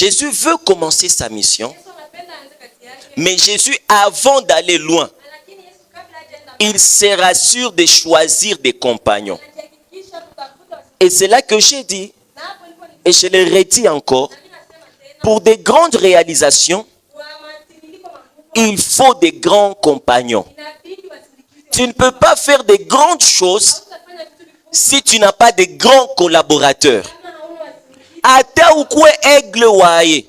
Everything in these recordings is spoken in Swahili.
Jésus veut commencer sa mission. Mais Jésus, avant d'aller loin, il se rassure de choisir des compagnons. Et c'est là que j'ai dit, et je le redis encore, pour des grandes réalisations, il faut des grands compagnons. Tu ne peux pas faire de grandes choses si tu n'as pas de grands collaborateurs. Ata ukwe aigle waye.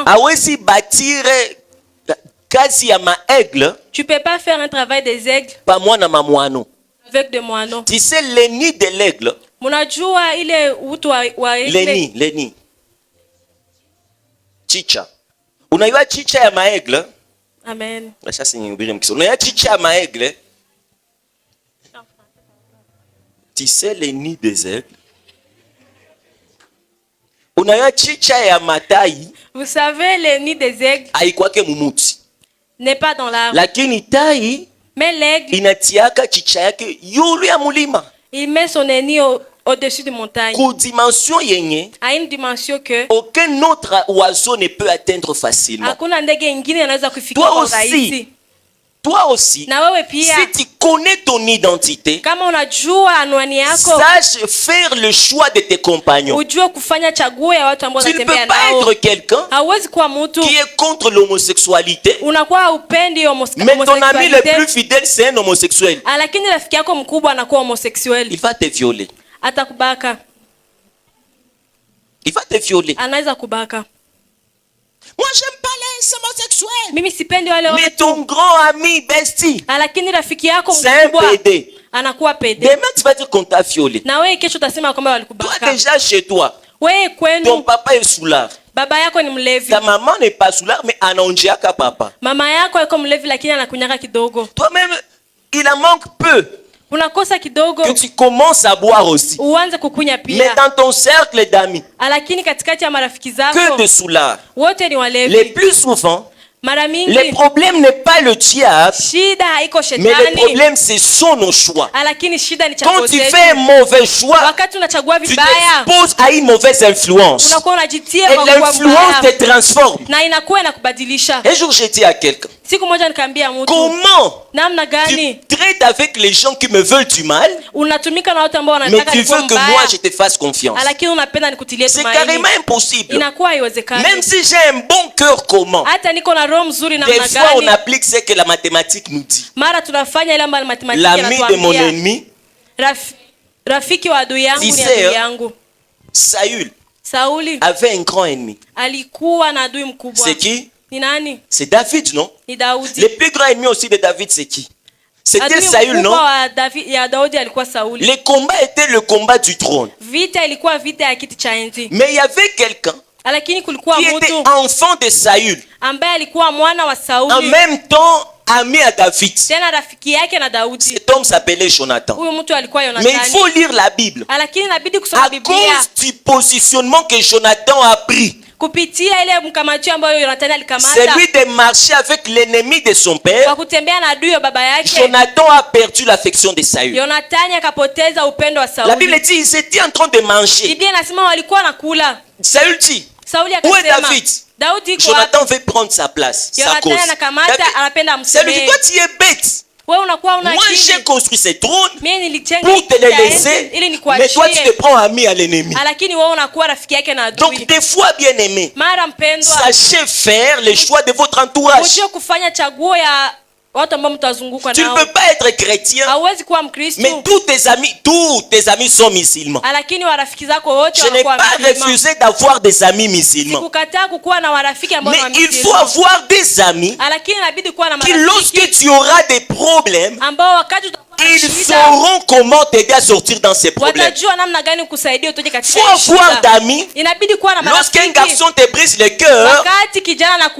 Awezi batire kasi ya aigle. Tu peux pas faire un travail des aigles. Pas moi na mamwano. Avec des moineaux. Tu sais le nid de l'aigle. Munajua ile utu wa aigle. Le nid. Chicha. Unajua chicha ya maaigle? Amen. Sasa nimbiri mkiso. Unajua chicha ya maaigle? Tu sais le nid des aigles? Unajua chicha ya matai? Vous savez le nid des aigles? Haikwake mumuti. N'est pas dans l'arbre. Lakini tai mais l'aigle inatiaka chicha yake yulu ya mulima. Il met son nid au-dessus de montagne. Ku dimension yenye à une dimension que aucun autre oiseau ne peut atteindre facilement. Hakuna ndege ingine anaweza kufikia kwa urahisi. Toi aussi, na wewe pia, si tu connais ton identité, kama unajua anwani yako, sache faire le choix de tes compagnons. Ujue kufanya chaguo ya watu ambao unatembea nao. Tu ne peux pas être quelqu'un hauwezi kuwa mtu qui est contre l'homosexualité. Unakuwa upendi homosexualité. Mais ton ami le plus fidèle c'est un homosexuel. Lakini rafiki yako mkubwa anakuwa homosexuel. Il va te violer. Atakubaka. Il va te violer. Anaweza kubaka. Moi j'aime pas les homosexuels. Mimi sipendi wale watu. Mais ton grand ami bestie, lakini rafiki yako mkubwa anakuwa pede. Demain tu vas dire qu'on t'a violé. Na wewe kesho utasema kwamba walikubaka. Toi déjà chez toi. Wewe kwenu. Ton papa est soulard. Baba yako ni mlevi. Ta maman n'est pas soulard mais anaonjeaka papa. Mama yako yuko mlevi lakini anakunyaka kidogo. Toi-même il en manque peu. Unakosa kidogo. Que tu commences à boire aussi. Uanze kukunya pia. Mais dans ton cercle d'amis. Lakini katikati ya marafiki zako. Que de soulards. Wote ni walevi. Les plus souvent. Mara mingi. Le problème n'est pas le diable. Shida haiko shetani. Mais le problème c'est son nos choix. Lakini shida ni chaguo zetu. Quand tu fais un mauvais choix, wakati unachagua vibaya, tu t'exposes à une mauvaise influence. Unakuwa unajitia et kwa l'influence te transforme. Na inakuwa inakubadilisha. Un jour j'ai dit à quelqu'un. Siku moja nikamwambia mtu. Comment? Namna gani? Tu traites avec les gens qui me veulent du mal. Unatumika na watu ambao wanataka nikuwe mbaya. Mais tu veux que moi je te fasse confiance. Lakini unapenda nikutilie tumaini. C'est carrément impossible. Inakuwa haiwezekani. Même si j'ai un bon cœur comment? Hata niko na roho mzuri namna gani? Des fois on applique ce que la mathématique nous dit. Mara tunafanya ile ambayo matematika inatuambia. L'ami de mon ennemi. Rafiki wa adui yangu ni adui yangu. Saül avait un grand ennemi. Alikuwa na adui mkubwa. C'est qui? Ni nani? C'est David, non? Ni Daudi. Le plus grand ennemi aussi de David, c'est qui? C'était Saül, non? Ya Daudi alikuwa Sauli. Le combat était le combat du trône. Vita ilikuwa vita ya kiti cha enzi. Mais il y avait quelqu'un lakini kulikuwa qui était enfant de Saül. Ambaye alikuwa mwana wa Sauli. En même temps ami à David. Tena rafiki yake na Daudi. Cet homme s'appelait Jonathan. Huyo mtu alikuwa Jonathan. Mais il faut lire la Bible. Lakini inabidi kusoma Biblia. À cause du positionnement que Jonathan a pris. Kupitia ile mkamatio ambayo Jonathan alikamata. Celui de marcher avec l'ennemi de son père. Kwa kutembea na adui wa baba yake. Jonathan a perdu l'affection de Saül. Jonathan akapoteza upendo wa Sauli. La Bible dit ils étaient en train de manger. Biblia inasema walikuwa nakula. Saül dit. Sauli akasema. Où est David? Daudi kwa Jonathan veut prendre sa place. Sa cause. Jonathan anakamata anapenda msemee. Saül dit toi tu es bête. Wewe unakuwa una Moi j'ai construit ce trône pour te le laisser, mais toi tu te prends ami à l'ennemi. Lakini wewe unakuwa rafiki yake na adui. Donc des fois bien aimé, mara mpendwa, sachez faire le choix de votre entourage. Ujue kufanya chaguo ya watu ambao mtazunguka nao. Tu ne peux pas être chrétien. Hauwezi kuwa Mkristo. Mais tous tes amis sont musulmans. Lakini warafiki zako wote wanakuwa musulmans. Je n'ai pas refusé d'avoir des amis musulmans. Sikukataa kuwa na warafiki ambao ni musulmans. Mais il faut avoir des amis. Lakini inabidi kuwa na marafiki. Qui lorsque tu auras des problèmes, ambao wakati ils sauront comment t'aider à sortir dans ces problèmes. Watajua namna gani kusaidia utoke katika shida. Faut avoir d'amis. Inabidi kuwa na marafiki. Lorsqu'un garçon te brise le cœur, wakati kijana na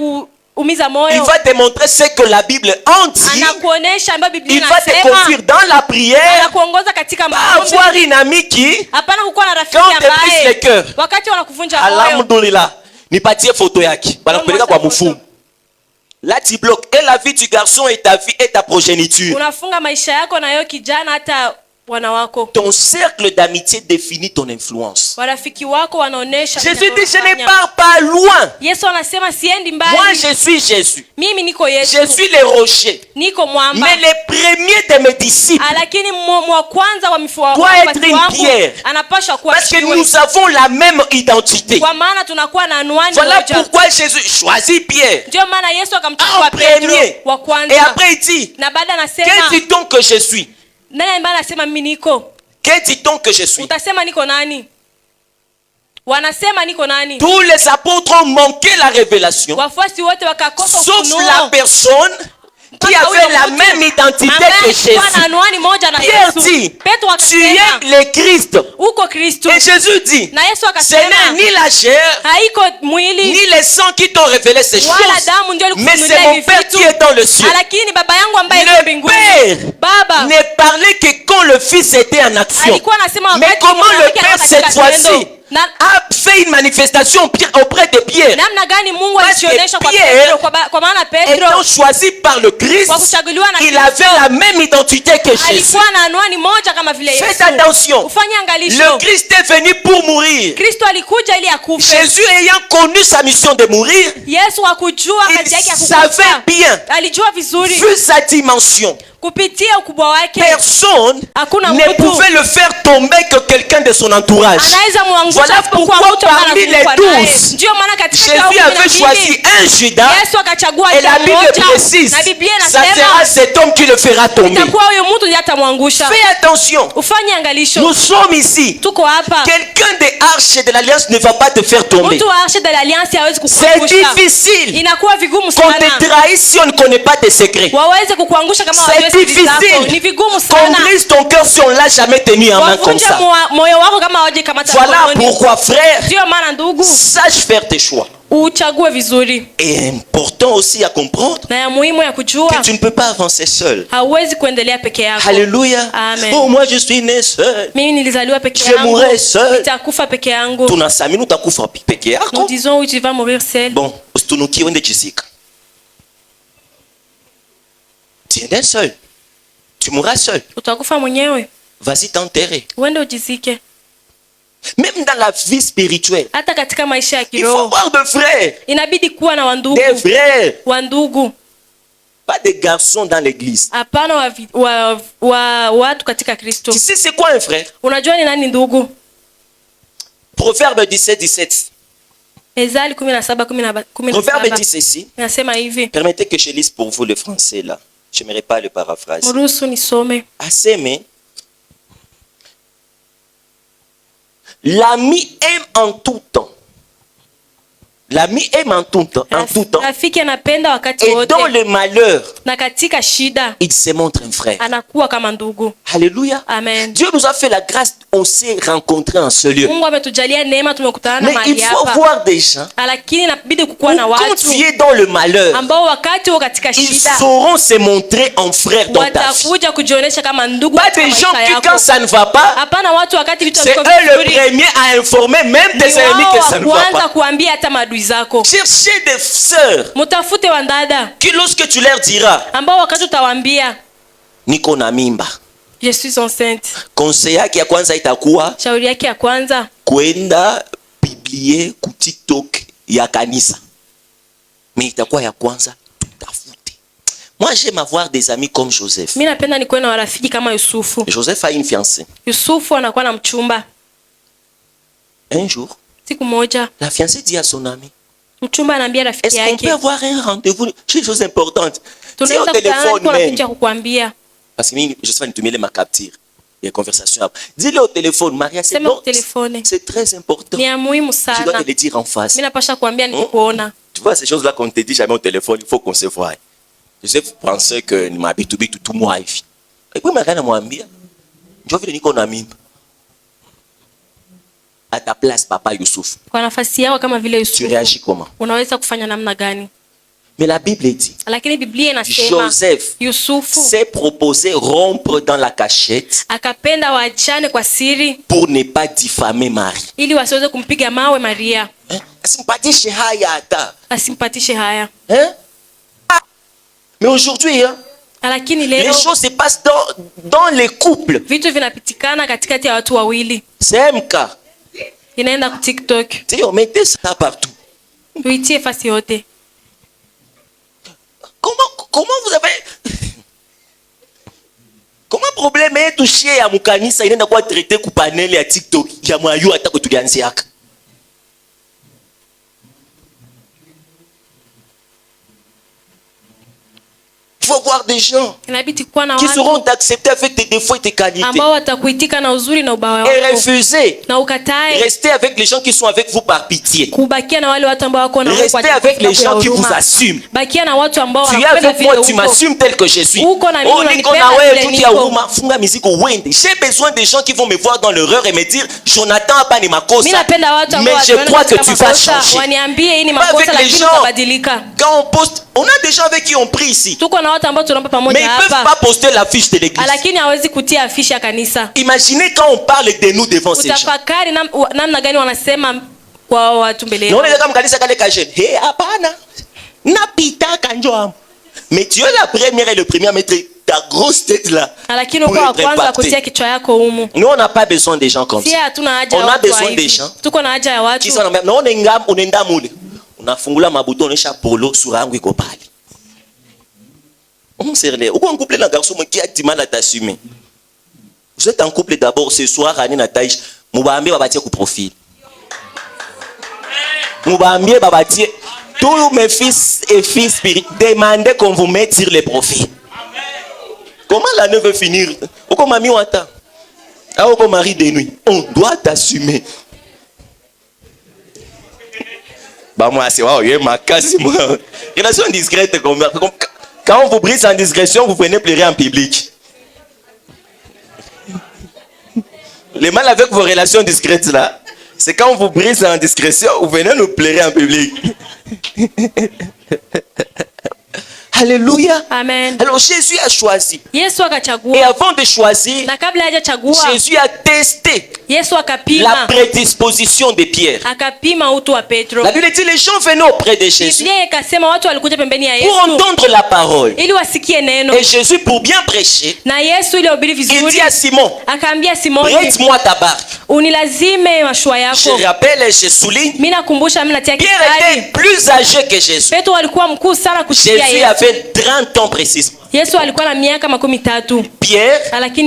umiza moyo. Il va te montrer ce que la Bible en dit. Anakuonesha ambayo Biblia inasema. Il va te conduire dans la prière. Anakuongoza katika maombi. Avoir une amie qui hapana kukuwa na rafiki ambaye quand te brise le cœur. Wakati wanakuvunja moyo. Alhamdulillah. Nipatie photo yake. Banakupeleka kwa mfumu. Là tu bloques et la vie du garçon et ta vie et ta progéniture. Unafunga maisha yako na yeye kijana hata bwana wako. Ton cercle d'amitié définit ton influence. Warafiki wako wanaonesha. Jésus dit, je ne pars pas loin. Yesu anasema siendi mbali. Moi, je suis Jésus. Mimi niko Yesu. Je suis le rocher. Niko mwamba. Mais le premier de mes disciples Lakini wa kwanza wa mifuwa doit être une pierre. Anapaswa kuwa parce que nous avons la même identité. Kwa maana tunakuwa na anwani moja. Voilà pourquoi Jésus choisit Pierre. Ndio maana Yesu akamchukua Petro wa kwanza. Et après il dit, na baada anasema, que dit-on que je suis? Nani ambaye anasema mimi niko? Que dit-on que je suis? Utasema niko nani? Wanasema niko nani? Tous les apôtres ont manqué la révélation. Wafuasi wote wakakosa ufunuo. Sauf la personne qui avait la même identité que Jésus. Pierre dit, tu es le Christ. Et Jésus dit, ce n'est ni la chair, ni le sang qui t'ont révélé ces choses, mais c'est mon Père qui est dans le ciel. Le Père ne parlait que quand le Fils était en action. Mais comment le Père cette fois-ci a fait une manifestation auprès de Pierre? Parce que Pierre, étant choisi par le Christ, il avait la même identité que Jésus. Faites attention. Le Christ est venu pour mourir. Jésus ayant connu sa mission de mourir, il savait bien, vu sa dimension, personne ne pouvait le faire tomber que quelqu'un de son entourage. Voilà pourquoi parmi les 12, Jésus avait choisi un Judas, et la Bible précise, ça sera cet homme qui le fera tomber. Fais attention, nous sommes ici. Quelqu'un des arches de l'alliance ne va pas te faire tomber. C'est difficile qu'on te trahisse si on ne connaît pas tes secrets. C'est difficile qu'on brise ton cœur si on ne l'a jamais tenu en main comme ça. Voilà pourquoi, frère, sache faire tes choix. Et important aussi à comprendre que tu ne peux pas avancer seul. Alléluia. Oh, moi je suis né seul. Je mourrai seul. Nous disons oui, tu vas mourir seul. Bon, tu es né seul. Tu mourras seul. Vas-y t'enterrer. Même dans la vie spirituelle, il faut avoir de frères. Des frères. Pas des garçons dans l'église. Tu sais c'est quoi un frère? Proverbe 17, 17. Proverbe dit ceci. Permettez que je lise pour vous le français là. Je n'aimerais pas le paraphrase. Assemé. L'ami aime en tout temps. L'ami aime en tout temps. Et dans le malheur, il se montre un frère. Alléluia. Amen. Dieu nous a fait la grâce, on s'est rencontrés en ce lieu. Mais il faut voir des gens où quand tu es dans le malheur, ils sauront se montrer en frère dans ta vie. Pas des gens qui quand ça ne va pas, c'est eux le premier à informer même tes ennemis que ça ne va pas. Cherchez des sœurs qui lorsque tu leur diras niko na mimba, je suis enceinte, conseil yake ya kwanza itakuwa shauri yake ya kwanza kwenda biblie ku TikTok ya kanisa. Mais itakuwa ya kwanza tutafute. Moi j'aime avoir des amis comme Joseph. Mimi napenda nikuwe na rafiki kama Yusufu. Joseph a une fiancée. Yusufu anakuwa na mchumba. Un jour, siku moja, la fiancée dit à son ami, mchumba anaambia rafiki yake, est-ce qu'on peut avoir un rendez-vous chez une chose importante? C'est au téléphone même. Parce que je sais pas ma capture. Il y a une conversation. Dis-le au téléphone, Maria, c'est très important. Tu dois te le dire en face. Tu vois ces choses-là qu'on ne te dit jamais au téléphone, il faut qu'on se voie. Joseph pensait que je m'habite tout moi. Et puis Maria m'a dit, je vais venir qu'on a mis. À ta place, papa Youssouf. Tu réagis comment? Mais la Bible dit, Joseph s'est proposé rompre dans la cachette pour ne pas diffamer Marie. Mais aujourd'hui, Lakini Les leo choses se passent dans les couples. vitu vinapitikana katikati ya watu wawili. C'est MK. Inaenda ku TikTok. On mettez ça partout. Tuitie fasi yote. Comment vous avez... Comment problème est touché à mukanisa inaenda kwa traité ku panel ya TikTok ya mwayo atako tulianziaka. Il faut voir des gens qui seront acceptés avec tes défauts et tes qualités. Et refuser. Restez avec les gens qui sont avec vous par pitié. Restez avec les gens qui vous assument. Tu es avec moi, tu m'assumes tel que je suis. J'ai besoin des gens qui vont me voir dans l'erreur et me dire Jonathan a pas ni makosa. Mais je crois que tu vas changer. Pas avec les gens. Quand on poste, on a des gens avec qui on prie ici. Mais ils ne peuvent pas poster l'affiche de l'église. Imaginez quand on parle de nous devant ces gens. Mais tu es la première et le premier à mettre ta grosse tête là. Nous on n'a pas besoin des gens comme ça. On a besoin des gens qui sont même. Non, on est ndamoule. On a fungula mabuto on est polo sur yangu iko pale. On sérieux. Ou un couple d'un garçon qui a du mal à t'assumer. Vous êtes en couple d'abord ce soir à Nataïch. Moubambi va bâtir au profil. Moubambi va bâtir. Tous mes fils et filles spirituels demandez qu'on vous mette sur les profils. Comment l'année veut finir? Ou comme ami Wata? Ou comme mari de nuit? On doit t'assumer. Bah moi c'est waouh, ma casse moi. Relation discrète comme quand on vous brise en discrétion, vous venez pleurer en public. Le mal avec vos relations discrètes là, c'est quand on vous brise en discrétion, vous venez nous pleurer en public. Alléluia. Amen. Alors Jésus a choisi. Et avant de choisir, Jésus a testé la prédisposition de Pierre. La Bible dit les gens venaient auprès de Jésus pour entendre la parole. Et Jésus, pour bien prêcher, il dit à Simon, prête-moi ta barque. Je rappelle et je souligne, Pierre était plus âgé que Jésus. Jésus avait 30 ans précisément. Pierre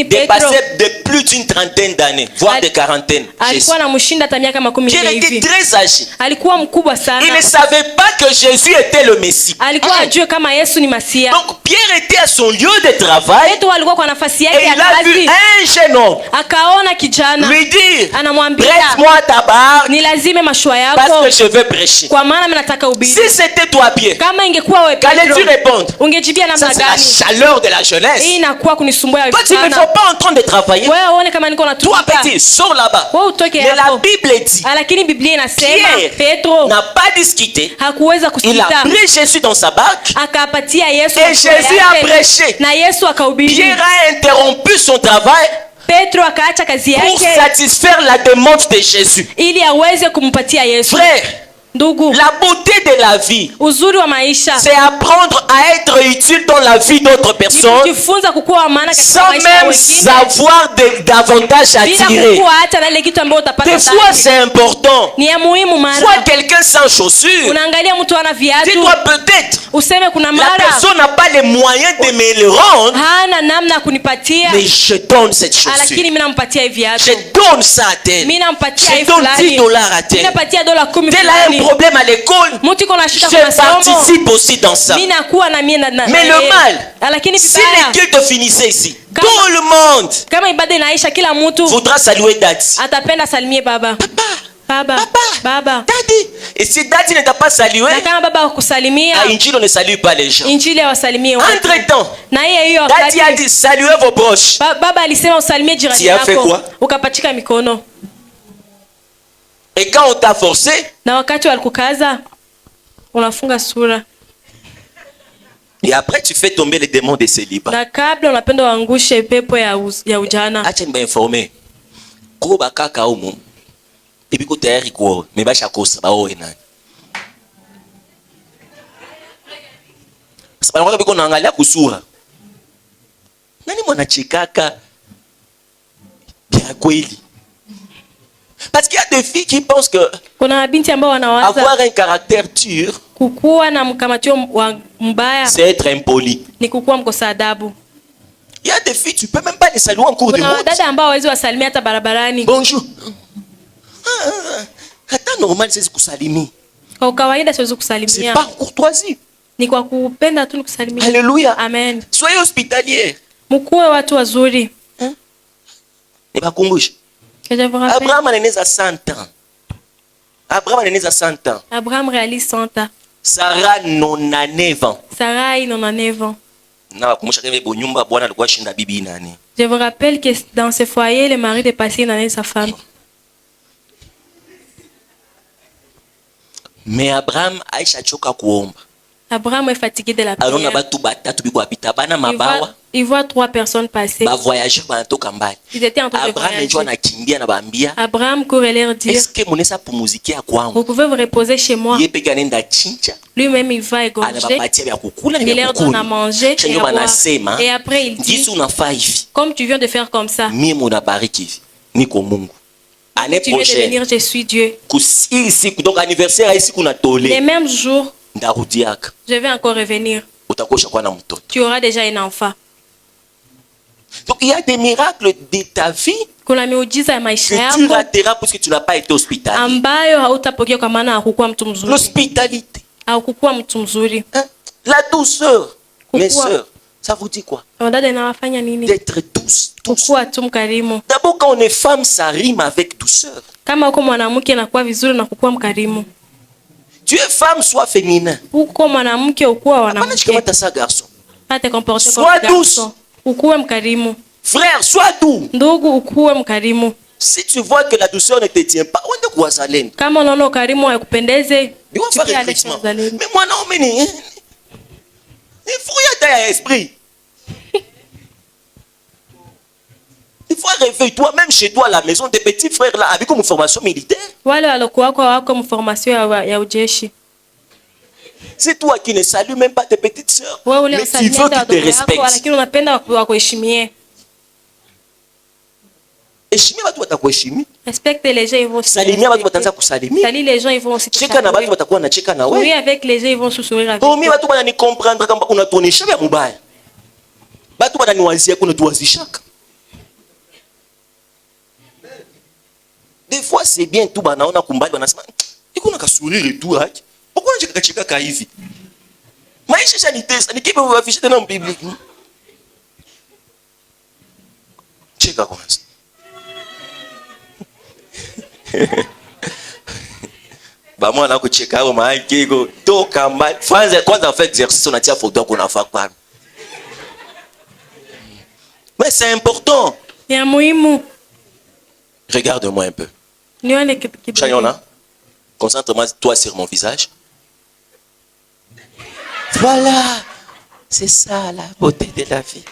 dépassait de plus d'une trentaine d'années, voire de quarantaine. Pierre était très âgé. Il ne savait pas que Jésus était le Messie. Donc Pierre était à son lieu de travail et il a vu un jeune homme lui dire, prête-moi ta barque parce que je veux prêcher. Si c'était toi Pierre, qu'allais-tu répondre? Ça c'est la chaleur de la jeunesse. Toi tu ne faut pas en train de travailler. Toi petit, sors là-bas. Mais la Bible dit, Pierre n'a pas discuté. Il a pris Jésus dans sa barque et Jésus a prêché. Pierre a interrompu son travail pour satisfaire la demande de Jésus. Frère, la beauté de la vie, c'est apprendre à être utile dans la vie d'autres personnes sans même savoir davantage à tirer. Des fois c'est important. Vois quelqu'un sans chaussures, dis-toi peut-être la personne n'a pas les moyens de me le rendre, mais je donne cette chaussure, je donne ça à tel, je donne $10 à tel. Tel a un problème à l'école, je participe aussi dans ça. Mais le mal, si l'église te finissait ici, tout le monde voudra saluer Daddy. Papa, Daddy. Et si Daddy ne t'a pas salué, à Injil on ne salue pas les gens. Entre temps, Daddy a dit saluez vos proches. Tu as fait quoi? Et quand on t'a forcé, et après tu fais tomber les démons de célibat. Acha nimeinformer. Ko bakaka umu. Et puis tayari kwa me basha kosa baoe nani. Sababu kwa biko naangalia kusura. Nani mwanachekaka bien kweli? Parce qu'il y a des filles qui pensent que kuna binti ambao wanawaza avoir un caractère dur, kukuwa na mkamatio mbaya c'est être impoli. ni kukuwa mkosa adabu. Il y a des filles, tu peux même pas les saluer en cours de Kuna route. wadada ambao hawezi wasalimia hata barabarani. Bonjour. Hata normal c'est kusalimia. Kwa kawaida siwezi C'est kusalimia. pas courtoisie. Ni kwa kupenda tu nikusalimia. Alléluia. Amen. Soyez hospitaliers. Mkuwe watu wazuri. Nibakumbushe. Je vous rappelle. Abraham aneneza 100 ans. Abraham aneneza 100 ans. Abraham réalise 100 ans. Sarah 99 ans. Sarai 99 ans. Na bakumbusha kama bonyumba bwana alikuwa shinda bibi nani. Je vous rappelle que dans ce foyer, le mari dépassait une année sa femme. Mais Abraham aisha choka kuomba. Abraham est fatigué de la Alona prière. batu batatu biko apita bana mabawa. Il voit 3 personnes passer. Ba voyageurs banatoka mbali. Ils étaient en train de Abraham njoo voyager. anakimbia na baambia, Abraham courait leur dire, est-ce que munesa pumuzikia kwangu? vous pouvez vous reposer chez moi. Yeye peke anaenda chinja. Lui-même, il va égorger. Anabapatia vya kukula na Il vya leur donne à kukunywa. manger Kisha et à ndio boire. banasema, Et après, il dit, jinsi unafaa hivi, comme tu viens de faire comme ça, mimi munabariki hivi. Niko Mungu. Année tu viens de prochaine, venir, je suis Dieu. kusili siku donc anniversaire ya siku Les natole. mêmes jours, Ndarudiaka. je vais encore revenir. Utakosha kwa na mtoto. Tu auras déjà un enfant. Donc il y a des miracles de ta vie Kuna miujiza ya maisha que tu yako rateras parce que tu n'as pas été hospitalier. ambayo hautapokea kwa maana hakukuwa mtu mzuri. L'hospitalité, Hakukuwa mtu mzuri. hein? La douceur. Mes Pourquoi? sœurs, ça vous dit quoi? Wadada inawafanya nini? D'être douce. Kukuwa tu mkarimu. D'abord, quand on est femme, ça rime avec douceur. Kama uko mwanamke inakuwa vizuri na kukuwa mkarimu. Tu es femme, sois féminin. Uko mwanamke ukuwa Hapana mwanamke. shikamata ça garçon. Pas te comporter Sois comme douce. garçon. Ukuwe mkarimu. Frère, sois doux. Ndugu, ukuwe mkarimu. Si tu vois que la douceur ne te tient pas, on est quoi ça l'aime? Kama unaona ukarimu haikupendeze, Tu vas tu faire peux aller réfléchissement. chez Zalem. Mais moi, non, mais ni fouille à esprit. Il faut réveiller toi-même chez toi à la maison, des petits frères là, avec une formation militaire. Wale walokuwa wako mformation ya ujeshi. C'est toi qui ne salues même pas tes petites sœurs. Wewe ule Mais tu usalimia veux qu'ils te wadogo yako, respectent. lakini unapenda wakuheshimie. Heshimia watu watakuheshimia. Respecte les gens, ils vont se Salimia watu wataanza kusalimia. Salut les gens, ils vont aussi te Cheka na watu saluer. watakuwa na cheka na Oui, wewe. avec les gens, ils vont se sourire avec Pour mimi toi. watu wanani comprendre kama unatuonesha vya mubaya. Watu wananiwazia kuna tuwazishaka. Des fois c'est bien tu banaona kumbali wanasema iko na kasurire tu haki. Pourquoi unacheka cheka ka hivi? Maisha shanitesa, nikipe uafishe tena mbibli. Cheka kwanza. Ba mwana kucheka hapo maiki iko toka mbali. Kwanza fait exercice unatia photo yako unafaa kwa. Mais c'est important. Ni ya muhimu. Regarde-moi un peu. Nione kidogo. Chayona, concentre-toi sur mon visage. Voilà, c'est ça la beauté de la vie.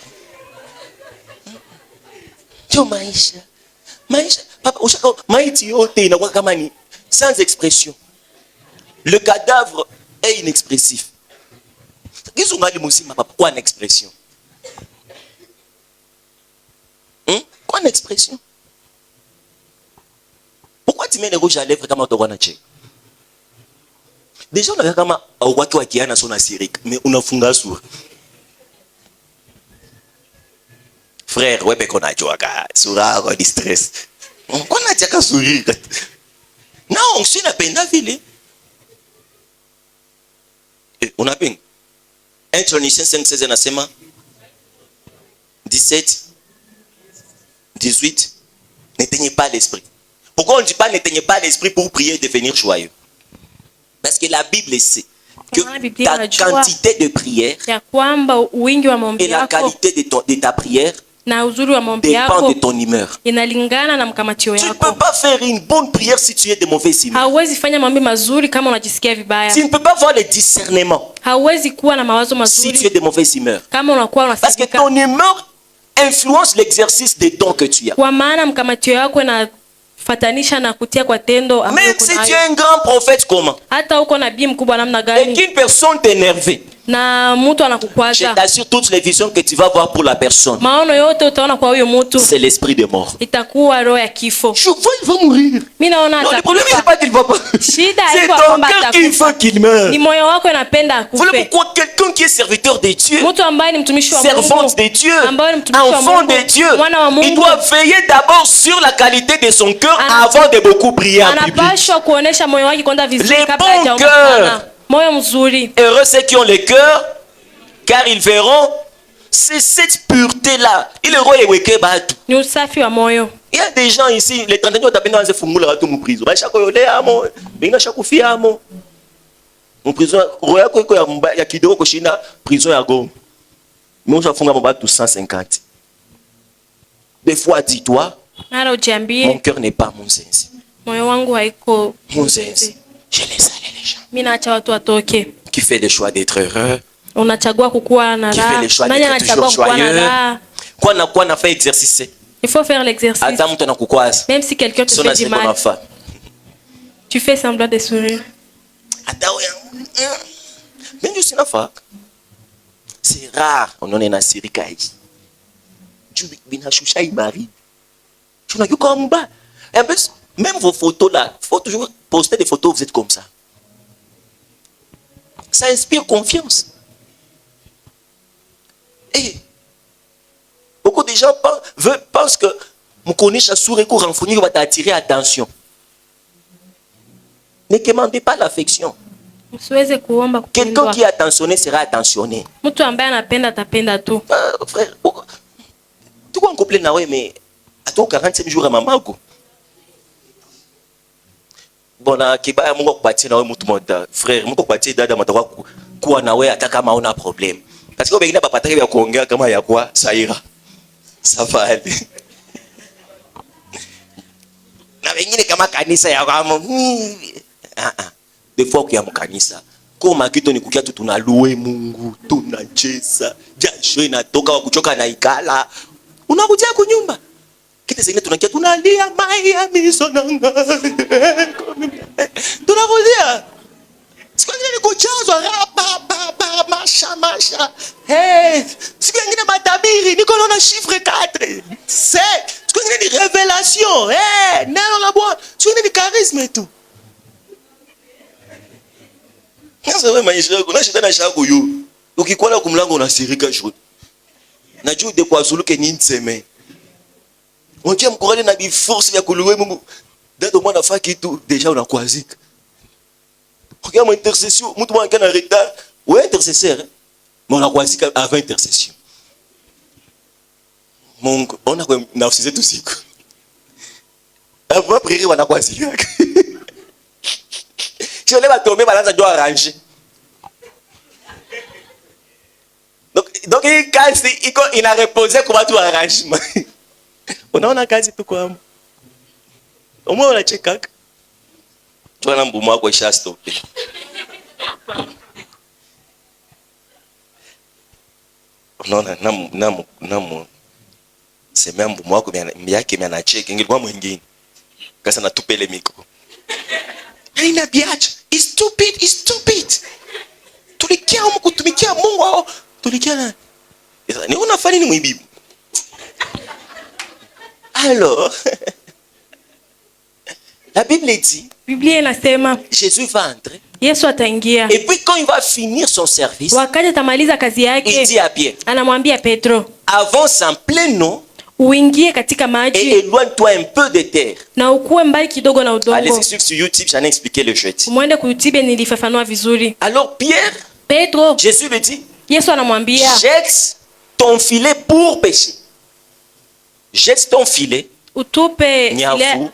Yo maisha, maisha, papa, ushaka maiti yote inakuwa kama ni sans expression. Le cadavre est inexpressif. Qu'est-ce qu'on a dit musima papa? Quoi une expression? Quoi une expression? Pourquoi tu mets les rouges à lèvres comme tu as dit? Déjà on a kama watu wakiana sona sirika mais unafunga sura. Frère, wewe peko unajua ka sura kwa distress. Kwa nataka sourire. Non, si napenda vile. Unapenda? 1 Thessaloniciens 5:16 anasema 17 18 n'éteignez pas l'esprit. Pourquoi on ne dit pas n'éteignez pas l'esprit pour prier et devenir joyeux? Parce que la Bible sait que ta quantité de prière ya kwamba wingi wa maombi et la yako qualité de ta prière na uzuri wa maombi dépend yako de ton humeur. inalingana na mkamatio Tu ne yako. peux pas faire une bonne prière si tu es de mauvaise humeur. Hauwezi fanya maombi mazuri kama unajisikia vibaya. Tu ne peux pas avoir le discernement Hauwezi kuwa na mawazo si tu es mazuri de mauvaise humeur. kama unakuwa Parce que unasika. ton humeur influence l'exercice des dons que tu as. Kwa maana mkamatio yako inafatanisha na kutia kwa tendo ambayo Même uko si tu nayo. es un grand prophète, comment? Hata uko nabii mkubwa namna Et gani, qu'une personne t'énerve, na mtu Je anakukwaza. t'assure, toutes les visions que tu vas voir pour la personne, Maono yote utaona kwa huyo mtu c'est l'esprit de mort. itakuwa roho ya kifo. Je vois, il va mourir. Mimi naona Non, le problème, c'est atakufa. pas qu'il va pas. Shida C'est haiko ton kwamba cœur qui atakufa. veut qu'il meure. Ni moyo wako inapenda Voilà akufe. pourquoi quelqu'un qui est serviteur de Dieu, Mtu ambaye ni mtumishi wa servante Mungu, de Dieu, ambaye ni mtumishi wa enfant Mungu, de Dieu, mwana wa Mungu, il doit veiller d'abord sur la qualité de son cœur Ana- avant de beaucoup prier en public. anapashwa kuonesha moyo wake kwanza vizuri Les kabla bons hajaomba cœurs. sana. Moyo mzuri. Heureux ceux qui ont le cœur, car ils verront. C'est cette pureté-là. Il est roi et weke batu. Ni usafi wa moyo. Il y a des gens ici, les 31 tapena wanze fungula watu mu prison. Ba shako yole amo, bina shako fi amo. Mu prison roya ko ya kidogo kushinda prison ya Goma. Mais on s'afunga mabatu 150. Des fois dis-toi, Mara mon ujiambie cœur n'est pas mon sens. moyo wangu haiko. Mon sens. Je laisse aller les gens. Mimi naacha watu watoke. Qui fait le choix d'être heureux, Unachagua kukuwa na qui fait raha. le choix Nani d'être anachagua toujours kukuwa na joyeux. raha? Kwa na fait exercice. Il faut faire l'exercice. Hata mtu anakukwaza. Même si quelqu'un te Sio fait na du siko mal, nafa. tu fais semblant de sourire. Hata wewe. Même je suis nafa. C'est rare on en nasirika hivi. Tu binashusha ibari. Tu n'as que comme bas. En plus, même vos photos là, faut toujours poster des photos où vous êtes comme ça. Ça inspire confiance. Et beaucoup de gens pensent que Moukonisha Soureko Ranfouni va t'attirer attention. Ne demandez pas l'affection. Usiweze kuomba Quelqu'un kupendwa. qui est attentionné sera attentionné. Mtu ambaye anapenda atapenda tu. Frère, tu vois un couple na ouais, mais à ton 45 jours à mamako. Bon, na kibaya Mungu akupatie na wewe mtu mmoja. Frère, Mungu akupatie dada mtakuwa kuwa na wewe hata kama una problem. Parce que wengine bapataka ya kuongea kama ya kwa Saira. Safari. Na wengine kama kanisa ya kama des fois kwa kanisa. Koma kitu ni kukia tu tunalue Mungu, tunacheza. Jasho inatoka wa kuchoka na ikala. Unakuja kunyumba. Kitu zingine tunakia tunalia maya misonanga. Tunakuja. Siku nyingine ni kuchazwa rapa masha. Hey, siku nyingine matabiri niko naona chiffre 4. 7. Siku nyingine ni révélation. Hey, neno la Bwana. Siku nyingine ni charisme tu. Sasa wewe maisha yako na shida na shako yo. Ukikwala kumlango unasirika shule. Najua de kwa zuluke ni nseme. Onje mkorani na force ya kuluwe Mungu. Dado mwana fa kitu deja unakwazika. Regarde mon intercession, mtu mwana kana retard. Ouais, intercesseur. Mais unakwazika avant intercession. Mungu, ona kwa nafsi zetu siku. Avant prier wanakwazika. Si on lève à tomber, balance doit arranger. Donc il a reposé comment tout arrangement. On a kazi tu kwa amo. Au moins on a check out. Tu vas n'ambou moi quoi il stopper. Non namu. C'est même pour moi que miaki mia na check ingilikuwa mwingine. Kasa na tupele micro. Haina biacha. It's stupid. Tulikia humu kutumikia Mungu au tulikia na. Ni unafanya nini mwibibu? Alors, la Bible dit, Biblia inasema Jésus va entrer. Yesu ataingia. Et puis quand il va finir son service, Wakati atamaliza kazi il yake, dit à Pierre, anamwambia Petro, avance en plein eau uingie katika et maji éloigne-toi un peu de terre. na ukuwe mbali kidogo na udongo. Allez-y sur YouTube, j'en ai expliqué le jeudi. Mwende kuyutibe, nilifafanua vizuri. Alors Pierre, Petro, Jésus lui dit, Yesu anamwambia jette ton filet pour pêcher. Jette ton filet utupe Nyavu.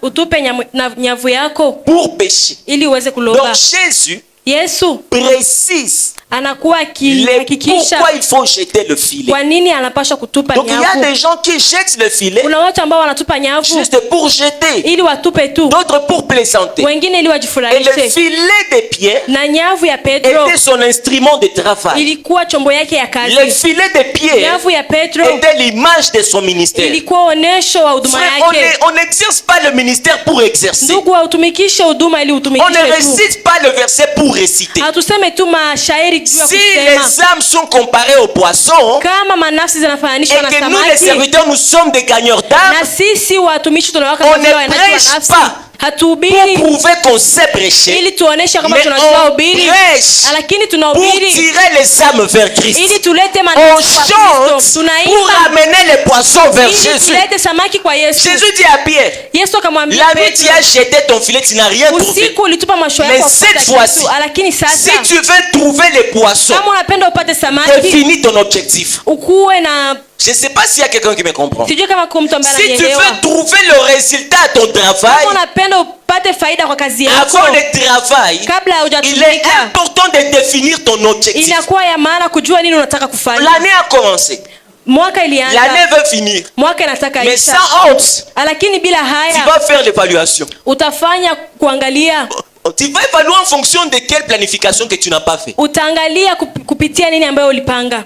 nyavu yako pour pêcher. ili uweze kuloba. Donc Jésus Yesu précise anakuwa pourquoi akihakikisha il faut jeter le filet. kwa nini anapaswa kutupa Donc il y a nyavu. des gens qui jettent le filet Kuna watu ambao wanatupa nyavu juste pour jeter, ili watupe tu, d'autres pour plaisanter. wengine ili Et le wajifurahishe. filet de Pierre Na nyavu ya Petro était son instrument de travail. ilikuwa chombo yake ya Le kazi. filet de Pierre Nyavu ya Petro était l'image de son ministère. ilikuwa onesho wa huduma Frère, yake. on n'exerce pas le ministère pour exercer. Ndugu, utumikishe huduma ili On ne utumikishe tu. récite pas le verset pour réciter. Hatuseme tu mashairi kweli juu ya Si kusema les âmes sont comparées aux poissons, kama manafsi zinafananishwa na et que nous les samaki serviteurs nous sommes des gagneurs d'âmes, na sisi watumishi tunawaka on kama vile ne waenaji wa prêche nafsi, pas hatuhubiri pour prouver qu'on sait prêcher, ili tuoneshe kama mais tunajua on ubiri, prêche lakini pour tunahubiri tirer les âmes vers Christ. ili tulete On manafsi kwa chante Kristo. pour Tunaimba amener les poissons vers ili Jésus. tulete samaki kwa Yesu. Jésus dit à Pierre, Yesu akamwambia la nuit tu Petro, as jeté ton filet, tu n'as rien trouvé. usiku ulitupa masho Mais yako cette kufuata fois-ci, kitu, lakini si sasa tu veux trouver les poissons, kama unapenda upate samaki définis ton objectif. ukuwe na, Je ne sais pas s'il y a quelqu'un qui me comprend. sijui kama kuna mtu ambaye Si tu ananielewa. veux trouver le résultat à ton travail, Kama unapenda upate faida kwa kazi yako avant le travail, kabla il est haujatumika, important de définir ton objectif. inakuwa ya maana kujua nini unataka kufanya. L'année a commencé. Mwaka ilianza, L'année veut finir. mwaka inataka Mais isha, sans honte, lakini bila tu haya vas faire l'évaluation. utafanya kuangalia, Tu vas évaluer en fonction de quelle planification que tu n'as pas fait. utaangalia kupitia nini ambayo ulipanga.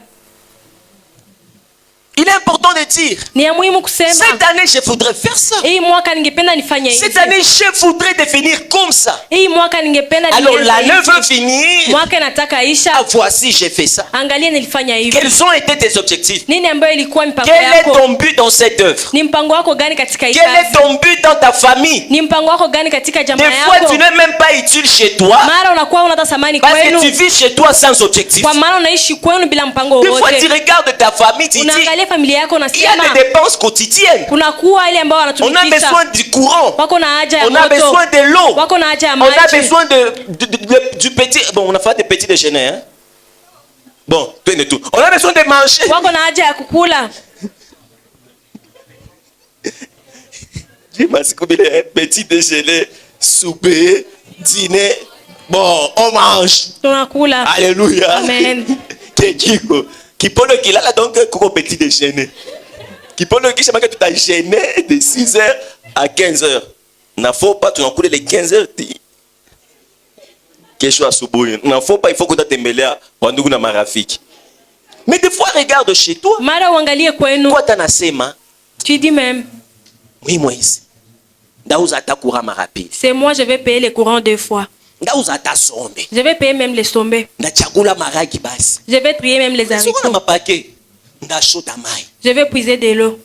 Il est important de dire, Ni ya muhimu kusema cette année je voudrais faire ça. hii mwaka ningependa nifanye hivi, Cette année je voudrais devenir comme ça. hii mwaka ningependa Alors niweze l'année hivi. veut finir. Mwaka inataka isha, Ah, voici j'ai fait ça. angalia nilifanya hivi. Quels ont été tes objectifs? Nini ambayo ilikuwa mipango Quel est yako? ton but dans cette œuvre? Ni mpango wako gani katika hii Quel est kazi? ton but dans ta famille? Ni mpango wako gani katika jamaa Des fois yako? tu n'es même pas utile chez toi Mara unakuwa unata thamani parce que tu kwenu, vis chez toi sans objectif. kwa maana unaishi kwenu bila mpango Des fois tu wowote. regardes ta famille, tu dis, Unaangalia familia yako il y a unasema des dépenses quotidiennes. kunakuwa ile ambao On a wanatumikisha, besoin du courant. wako na haja ya On a moto, besoin de l'eau. wako na haja ya On a maji, besoin du petit. Bon, on a fait des petits déjeuners. Hein? Bon, tout et tout. On a besoin de manger. wako na haja ya kukula. J'ai masqué un petit déjeuner, souper, dîner. Bon, on mange. Tunakula. Alléluia. Amen. Kekiko. Kipolo kilala donc koko petit déjeuner. Kipolo qui chama que tu as gêné de 6h à 15h. N'a faut pas tu n'en couler les 15h. Kesho asubuhi. N'a faut pas, il faut que tu t'embelea wandugu na marafiki. Mais des fois regarde chez toi. Mara uangalie kwenu. Toi tanasema. Tu dis même, Oui Moïse. Ndauza ata courant rapide. c'est moi je vais payer les courants 2 fois. Ndauza ata sombe. Je vais payer même les sombés. Ndachakula maragi basi. Je vais trier même les Siko na haricots. mapake. Ndashota mai. Je vais puiser de l'eau.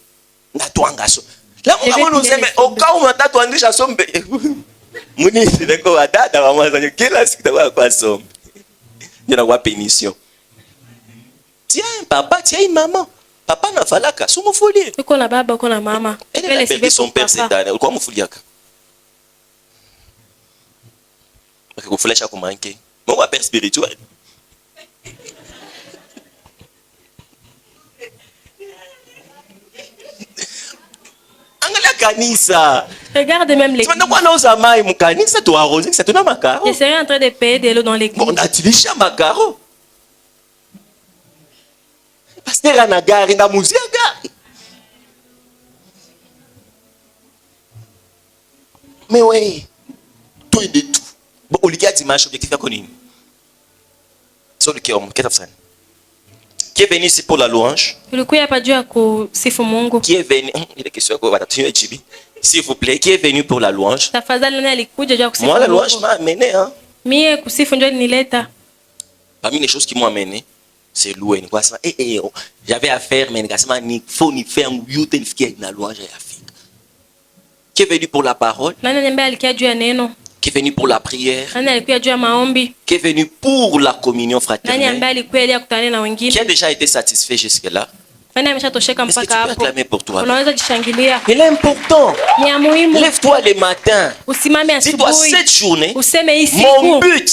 Ndatwanga so. La Je vais mama filer nuseme les sombes. okao matatu andisha sombe. Muni ndeko wadada wa mwanzo kila siku tawa kwa sombe. Ndio kwa pénition. Tiens papa, tiens maman. Papa na falaka sumufulie. Uko na baba, uko na mama. Elle Fais a les perdu civets son pour père papa. cette année. Ulikuwa mfuliaka. Akikufundisha kumanke. Mungu père spirituel. Angalia kanisa. Regarde même les. Tunakuwa nauza mai mkanisa tuarroser ça tuna makaro. Je serai en train de payer de l'eau dans l'église. Bon natilisha makaro. Pasteur ana gari na muzia gari. Mais oui. Tout est de tout. Bon ulikia dimanche objectif yako nini? Sur le cœur, qu'est-ce que ça? Qui est venu ici pour la louange? Ulikuwa hapa juu ya kusifu Mungu. Qui est venu? Il est question quoi? S'il vous plaît, qui est venu pour la louange? Tafadhali nani alikuja juu ya kusifu Moi, la louange Mungu? m'a amené. Hein? Mie kusifu ndio nileta. Parmi les choses qui m'ont amené, c'est louer. J'avais à faire, mais il faut ni faire la louange. Qui est venu pour la parole? Nani ambaye alikia juu ya neno? Qui est venu pour la prière? Nani alikuwa juu ya maombi? Qui est venu pour la communion Nani fraternelle? ambaye alikuwa ili akutane na Qui a wengine? déjà été satisfait jusque-là? Nani ameshatosheka Est-ce que tu mpaka peux hapo? acclamer pour toi? Unaweza jishangilia. Il est important. Ni ya muhimu. Lève-toi le matin. Usimame Dis-toi, asubuhi. cette journée, Useme hii mon siku but,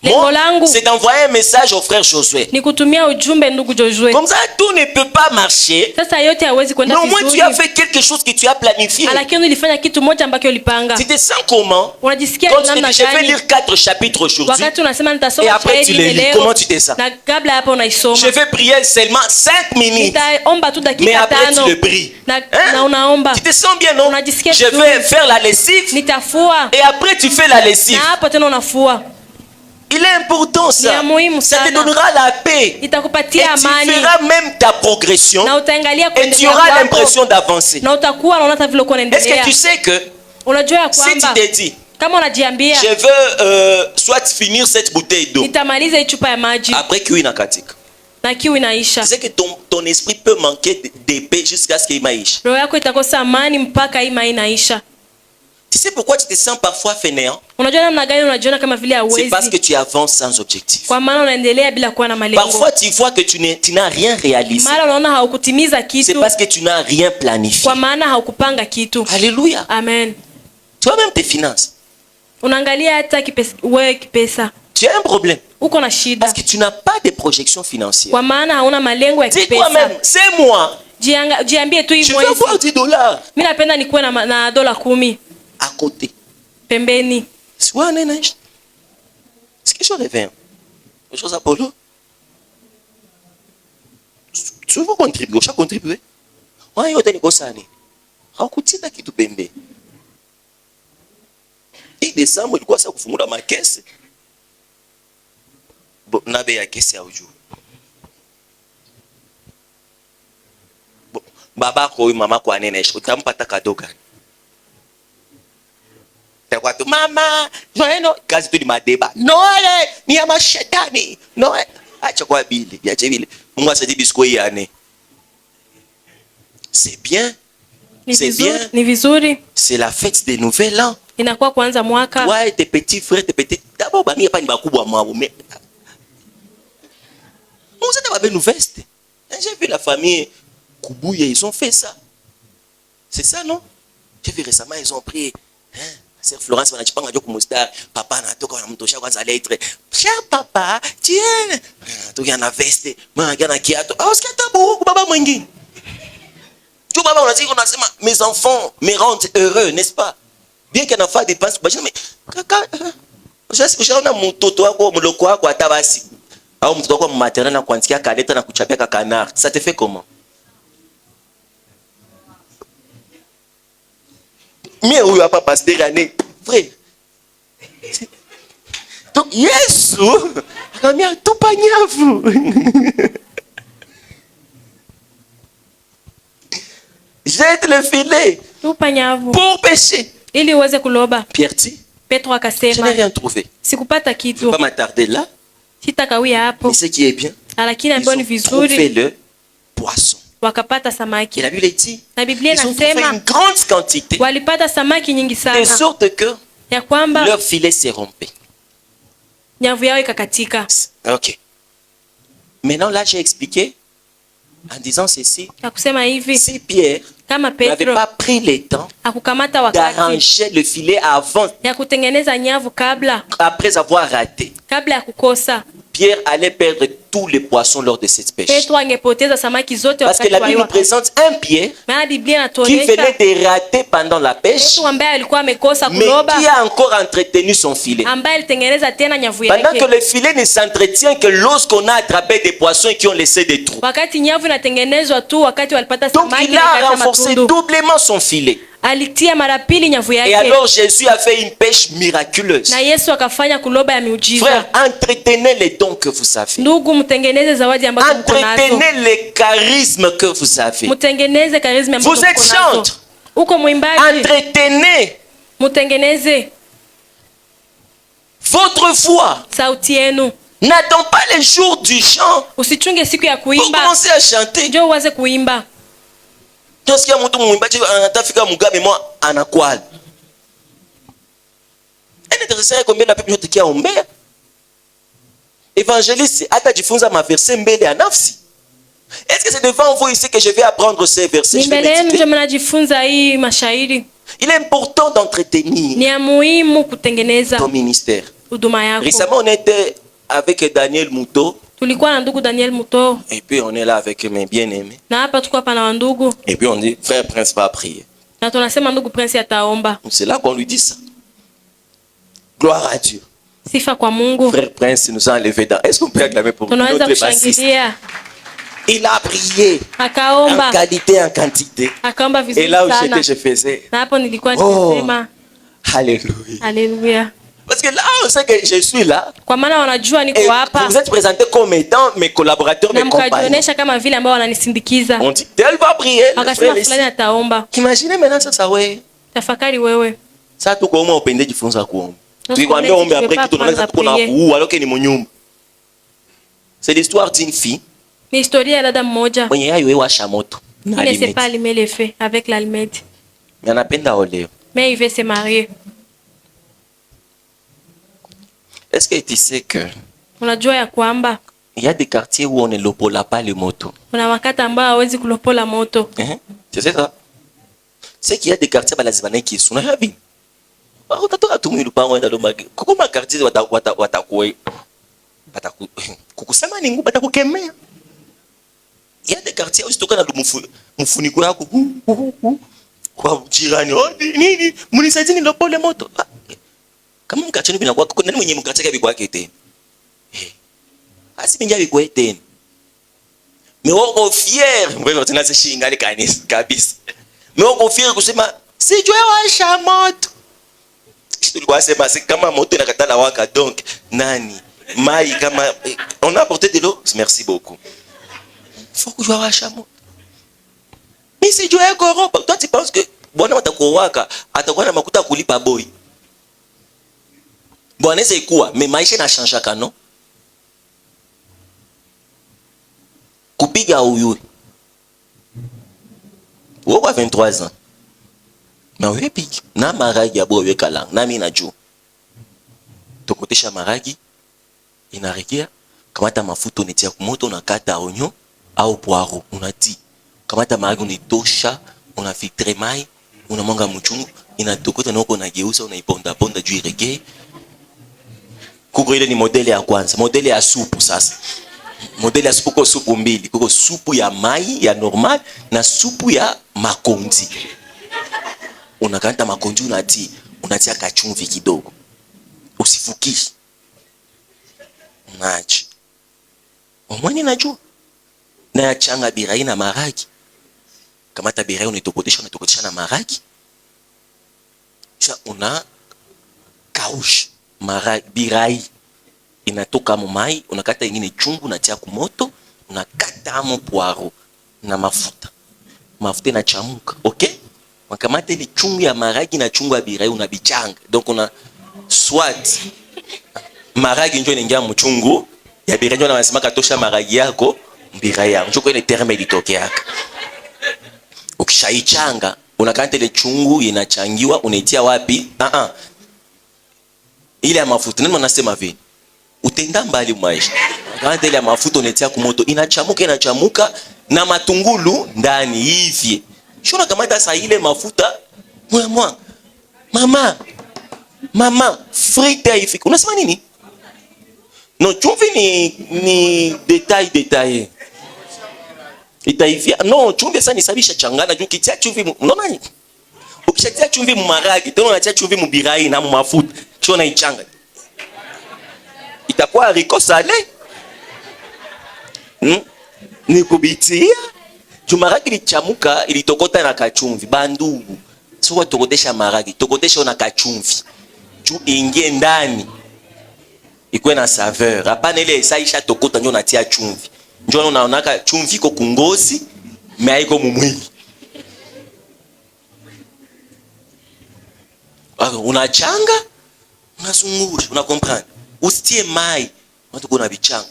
lengo langu c'est d'envoyer un message au frère Josué. ni kutumia ujumbe ndugu Josué. Comme ça, tout ne peut pas marcher. Sasa yote hawezi Mais kwenda au moins, tu vizuri. as fait quelque chose que tu as planifié. Lakini ulifanya kitu moja ambacho ulipanga. Tu te sens comment? Unajisikia Quand tu te namna dis, je vais gani? lire 4 chapitres aujourd'hui. Wakati unasema Et nitasoma après, tu les shahidi lis. leo. Comment tu te sens? Na kabla hapo unaisoma. Je vais prier seulement 5 minutes. Nitaomba tu Mais dakika après, tu tano. le pries. Na Hein? unaomba. Tu te sens bien, non? Unajisikia Je vizuri. vais faire la lessive. Nitafua. Et après, tu fais la Na lessive. hapo tena unafua. Il est important Ni ya ça. muhimu Ça te sana. donnera la paix. Et Itakupatia tu amani. feras même ta progression. Na utaangalia Et tu kuendelea auras kwako. l'impression d'avancer. Na utakuwa unaona hata vile uko Est-ce que unaendelea. tu sais que Unajua ya si tu kwamba te dis, Kama unajiambia je veux soit finir cette bouteille d'eau, nitamaliza hii chupa ya maji après kiu inakatika. na kiu inaisha, Tu sais que ton esprit peut manquer d'épée jusqu'à ce qu'il maisha. roho yako itakosa amani mpaka hii mai inaisha. Tu sais pourquoi tu te sens parfois fainéant? Unajua namna gani unajiona kama vile C'est parce que hauwezi? tu avances sans objectif. Kwa maana unaendelea bila kuwa na malengo. Parfois tu vois que tu n'as rien réalisé. Mara unaona haukutimiza C'est kitu parce que tu n'as rien planifié. kwa maana haukupanga kitu. Alléluia. Amen. Tu vois même tes finances. Unaangalia hata wewe kipesa. Tu as un problème. Uko na shida. Parce que tu n'as pas de projection financière. Kwa maana hauna malengo ya Dis kipesa. toi-même, c'est moi. Jiambie tu hii Je veux mwezi. avoir $10 Mimi napenda nikuwe na dola 10 à côté. pembeni. Ouais, nene. Est-ce que je reviens? Quelque chose à Polo? Tu veux contribuer? Tu veux contribuer? Ouais, il y a des choses à faire. Hakutita kitu pembe. Et décembre, ilikuwa sasa kufungula makesi. Bo nabe ya kesi ya uju. Bo baba ko mama kwa nene utampata kadoga. Kwa tu mama, no kazi tu ni madeba. No ni ya mashetani. No acha kwa bili, acha bili. Mungu asaidie bisko yane. C'est bien. C'est bien. Ni vizuri. C'est la fête des nouvel an. Inakuwa kuanza mwaka. Ouais, tes petits frères, tes petits. D'abord, bami pas ni bakubwa mwabo mais. Vous êtes pas belle nouvelle. J'ai vu la famille Koubouye, ils ont fait ça. C'est ça non? J'ai vu récemment ils ont pris Sœur Florence wanachipanga joko mustar, papa anatoka wanamtosha kwanza lettre. Cher papa, tiens. Tokia na veste, manga na kiato. Ah, usikata buku baba mwingine. Tu baba unasema mes enfants me rendent heureux, n'est-ce pas? Bien qu'il y en a pas de dépenses, mais kaka ushaona mtoto wako mloko wako hata basi au mtoto wako maternel na kuanzikia kaleta na kuchapia kakanari. Ça te fait comment? Mie huyu hapa pasteur ane frère. Donc Yesu akamwambia tupa nyavu. Jette le filet. Tupa nyavu. Pour pêcher. Ili uweze kuloba. Pierre dit, Petro je akasema, n'ai rien trouvé. sikupata Je ne kitu. vais pas m'attarder là. Sitakawia hapo. Mais ce qui est bien, Lakini ils ambayo ni ont trouvé vizuri le poisson. wakapata Et samaki. la Bible dit, Na Biblia ils ont trouvé inasema une grande quantité, walipata samaki nyingi de sana sorte que ya kwamba leur filet s'est rompu. nyavu yao ikakatika. Ok. Maintenant, là, j'ai expliqué en disant ceci. Ya kusema hivi, Si Pierre kama n'avait Petro pas pris le temps hakukamata wakati d'arranger le filet avant, ya kutengeneza nyavu après avoir raté, kabla ya kukosa, Pierre allait perdre tous les poissons lors de cette pêche. Petro angepoteza samaki zote Parce que wakati la wa Bible hiyo. présente un Pierre Maana Biblia qui venait inatuonyesha de rater pendant la pêche, Petro ambaye alikuwa amekosa mais kuloba, qui a encore entretenu son filet. ambaye alitengeneza tena nyavu Pendant que yake. le filet ne s'entretient que lorsqu'on a attrapé des poissons et qui ont laissé des trous. Wakati nyavu inatengenezwa tu wakati walipata Donc samaki il na a kata renforcé matundu. doublement son filet. Alitia mara pili nyavu Et yake. alors Jésus a fait une pêche miraculeuse. Na Yesu akafanya kuloba ya miujiza. Frère, entretenez les dons que vous avez. Ndugu, mtengeneze zawadi ambazo mko nazo. Entretenez les charismes que vous avez. Mtengeneze karizma ambazo Vous mko êtes nazo. chantre. Uko mwimbaji. Entretenez Mtengeneze votre voix. sauti yenu. N'attends pas les jours du chant Usichunge siku ya pour kuimba. commencer à chanter. Njoo uanze kuimba. Nasikia mtu mwimbaji anatafika Mugabe mwa anakwala. Inateseka combien na pepo yote ombea. Évangéliste atajifunza maverse mbele ya nafsi. Est-ce que c'est devant vous ici que je vais apprendre ces versets? Je vais Mbele yenu méditer. ndio mnajifunza hii mashairi. Il est important d'entretenir Ni ya muhimu kutengeneza ton ministère. huduma yako. Récemment, on était avec Daniel Mouto Tulikuwa na ndugu Daniel Muto et puis on est là avec mes bien-aimés. na hapa tuko hapa na wandugu Et puis on dit, frère Prince va prier. na tunasema ndugu Prince ataomba. C'est là qu'on lui dit ça. Gloire à Dieu. Sifa kwa Mungu. Frère Prince nous a enlevé dans. Est-ce qu'on peut acclamer pour Tunaweza notre bassiste? kushangilia. Il a prié en Akaomba. qualité, en quantité. Akaomba Et vizuri là où sana. j'étais, je faisais. Na hapo nilikuwa Oh. nikisema Alléluia. haleluya. Parce que là, on sait que je suis là. Kwa maana wanajua Et niko hapa vous êtes présentés comme étant mes collaborateurs, na mes compagnons. mkajionyesha kama vile ambao wananisindikiza. On dit, tel va prier. le Wakasema frère ici. fulani ataomba. Imaginez maintenant ça, ouais. Tafakari wewe. Sasa tuko huko upende jifunza kuomba. Parce Tukikwambia qu'on est- ombe tu peux après pas kitu tunaanza apprendre tuko à na prier. kuua alors que ni munyumba. C'est l'histoire d'une fille Ni historia ya dada mmoja. mwenye yeye washa moto. Il Na ne sait allumette. pas allumer le feu avec l'allumette. Mais anapenda oleo. Mais il veut se marier. Est-ce que tu sais que Unajua ya kwamba il y a des quartiers où on ne lopola pas le moto. kuna wakati ambao hawezi kulopola moto. C'est ça. C'est qu'il y a des quartiers balazima na kisu. Na hivi. Utatoka tu mwili pango enda lomba. Kukuma quartiers watakuwe kukusema ningu batakukemea. Il y a des quartiers où usitoka na mfuniko yako kwa jirani. Oh nini? Munisaidini lopole moto. Kama mkacheni binakuwa nani mwenye mkacheka bikwa kete. Asi binja bikwa tena. Mais wako fier, mbona tena sishinga ile kanisa kabisa. Mais wako fier kusema sijue washa moto. Tulikuwa sema si kama moto inakatala waka donc nani mai kama on a apporté de l'eau, merci beaucoup. Faut que je washa moto. Mais sijue koropa, toi tu penses que bwana watakuwaka atakuwa na makuta kulipa boy. Bwana c'est quoi? Mais maisha na change kano. Kupiga huyu wewe 23 ans na wewe piga na maragi ya bowe kala na mimi najua tokotesha maragi inaregea kamata mafuta unetia kumoto unakata onyo au poaro unati kamata maragi unitosha unafiltre mai unamwanga mchungu inatokota na uko unageuza unaiponda ponda juu iregee kuko ile ni modeli ya kwanza modeli ya supu sasa modeli ya supu kwa supu mbili kuko supu ya mai ya normal na supu ya makonzi unakanta makonzi unatia kachumvi kidogo usifukishi maji omwani najua na ya changa birai na maragi kamata birai unatokotesha na maragi kisha una kaush maragi birai inatoka mumai unakata ingine chungu unatia kumoto unakata amo poaro na mafuta inachamuka okay wakamata ile chungu ya maragi na chungu ya birai unabichanga donc una swat maragi ndio inaingia mchungu ya birai ndio wanasema katosha maragi yako birai yako ndio ile terme ilitokeaka ukishaichanga unakata ile chungu inachangiwa unaitia wapi ile ya mafuta nani wanasema vile utenda mbali maisha kama ile mafuta unetia kumoto inachamuka na matungulu ndani hivi shona kamata saa ile mafuta mama frite hivi unasema nini no chumvi ni detail itaivia no chumvi sasa nisabisha changana juu kitia chumvi unaona nini ukishatia chumvi mumaragi tena unatia chumvi mubirai na mafuta shona ichanga itakuwa riko sale ni kubitia jumaragi lichamuka ilitokota na kachumvi bandugu sio tokotesha maragi tokotesha na kachumvi juu ingie ndani ikuwe na saveur hapana ile isaisha tokota ndio natia chumvi ndio unaonaka chumvi iko kungozi mais haiko mumwili unachanga unazungusha una comprendre usitie mai watu kuna bichanga